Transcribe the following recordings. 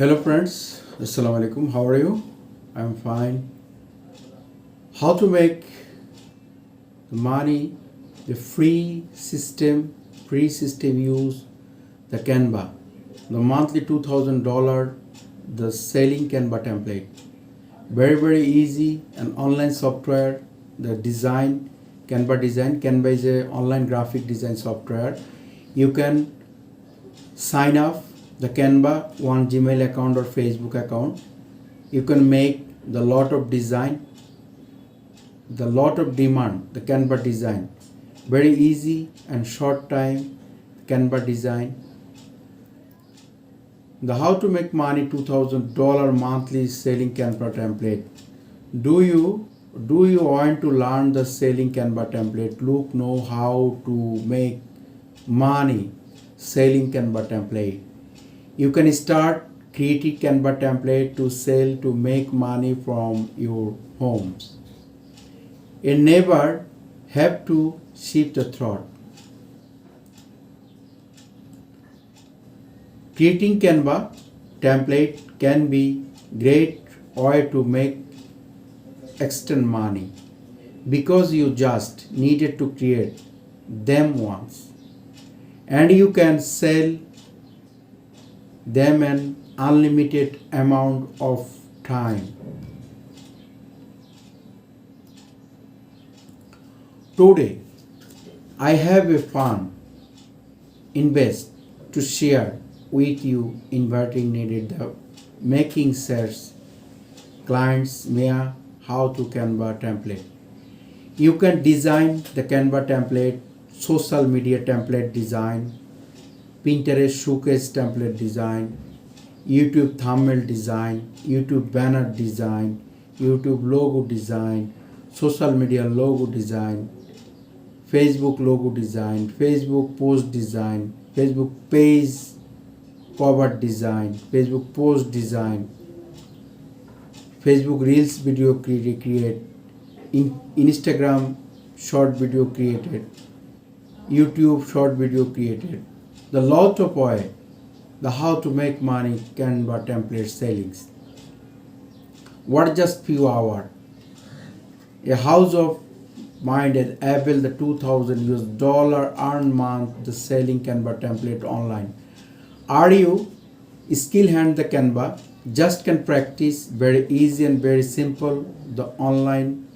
Hello friends, Assalamu alaikum. How are you? I'm fine. How to make the money, the free system use the Canva, the monthly $2,000, the selling Canva template. Very easy, an online software, the design, Canva design. Canva is a online graphic design software. You can sign up the Canva one Gmail account or Facebook account. You can make the lot of design, the lot of demand, the Canva design. Very easy and short time Canva design. The how to make money $2,000 monthly selling Canva template. Do you want to learn the selling Canva template? Know how to make money selling Canva template. You can start creating Canva template to sell to make money from your homes. You never have to shift the thought. Creating Canva template can be great way to make extra money because you just needed to create them once and you can sell them an unlimited amount of time. Today, I have a fun invest to share with you inviting needed the making sales clients via how to Canva template. You can design the Canva template, social media template design, Pinterest showcase template design, YouTube thumbnail design, YouTube banner design, YouTube logo design, social media logo design, Facebook logo design, Facebook post design, Facebook page cover design, Facebook post design, Facebook Reels video create, Instagram short video created, YouTube short video created. The lot of way, the how to make money Canva template sellings. What just few hours? A house of mind is able the $2,000 earn month the selling Canva template online. Are you skill hand the Canva? Just can practice very easy and very simple. The online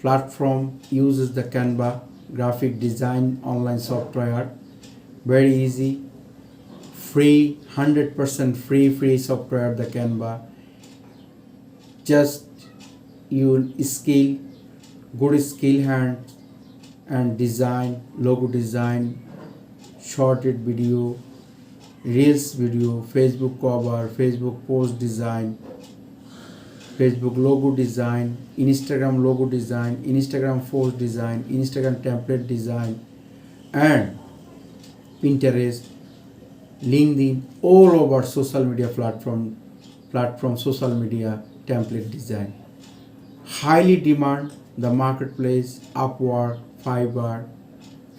platform uses the Canva graphic design online software. Very easy, free, 100% free software the Canva. Just you skill, good skill hand and design, logo design, shorted video, reels video, Facebook cover, Facebook post design, Facebook logo design, Instagram logo design, Instagram post design, Instagram template design, and Pinterest, LinkedIn, all over social media platform social media template design. Highly demand the marketplace, Upwork, Fiver,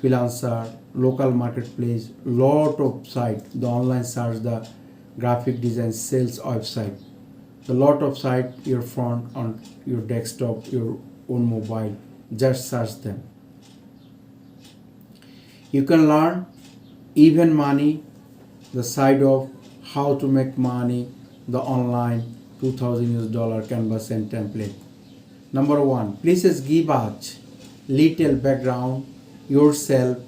freelancer, local marketplace, lot of site, the online search, the graphic design sales website, the lot of site your phone on your desktop, your own mobile, just search them. You can learn even money, the side of how to make money, the online $2,000 Canvas and template. Number one, please give us little background yourself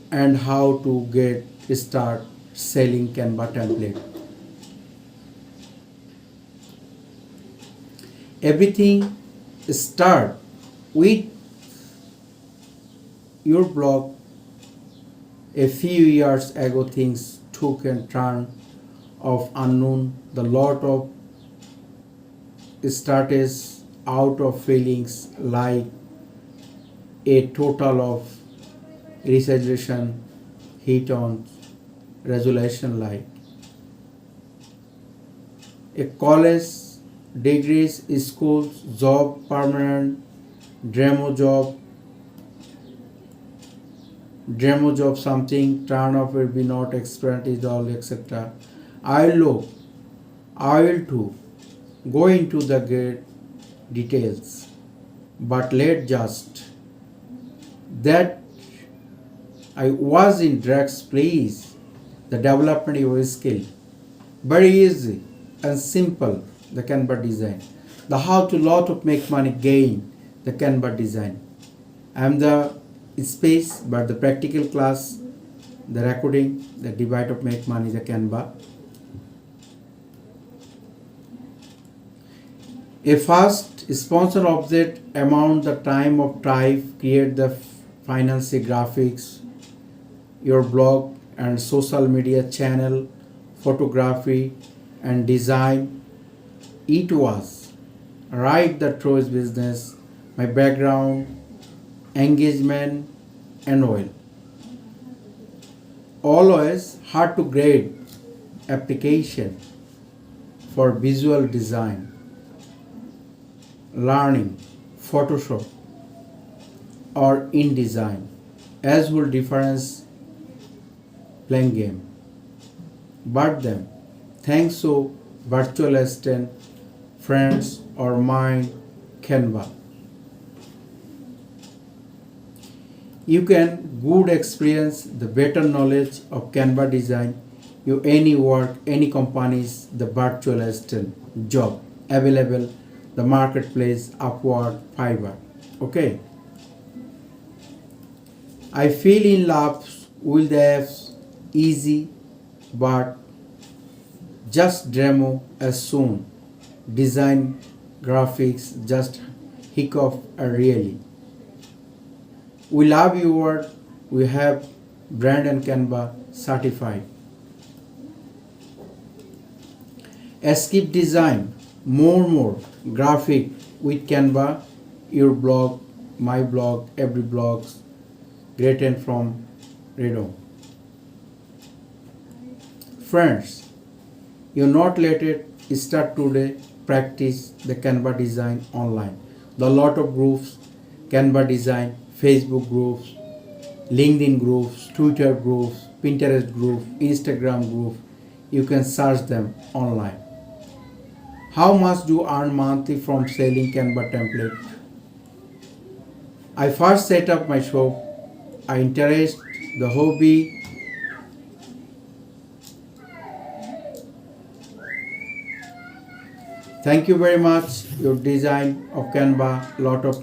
and how to get start selling Canva template. Everything start with your blog. A few years ago, things took a turn of unknown. The lot of started out of feelings like a total of resolution hit on resolution like a college degrees, schools, job, permanent, demo job something, turn off will be not experienced all etc. I look I will too go into the great details, but let just that I was in drugs, please. The development of your skill. Very easy and simple, the Canva design. The how to lot of make money gain, the Canva design. I am the space, but the practical class, the recording, the divide of make money, the Canva. A first sponsor object amount the time of type, create the financial graphics, your blog and social media channel, photography and design. It was write the choice business, my background, engagement and oil. Always hard to grade application for visual design, learning, Photoshop or InDesign as will difference playing game. But them, thanks to virtual assistant, friends or mind, Canva. You can good experience the better knowledge of Canva design. You any work, any companies, the virtual assistant job available, the marketplace, Upwork, Fiver. Okay. I feel in love with the apps easy, but just demo as soon. Design graphics just hiccup really. We love your work. We have brand and Canva certified. Skip design, more graphic with Canva, your blog, my blog, every blogs, great and from Redo. Friends, you not let it start today. Practice the Canva design online. The lot of groups, Canva design, Facebook groups, LinkedIn groups, Twitter groups, Pinterest groups, Instagram groups. You can search them online. How much do you earn monthly from selling Canva template? I first set up my shop. I interest the hobby. Thank you very much. Your design of Canva, lot of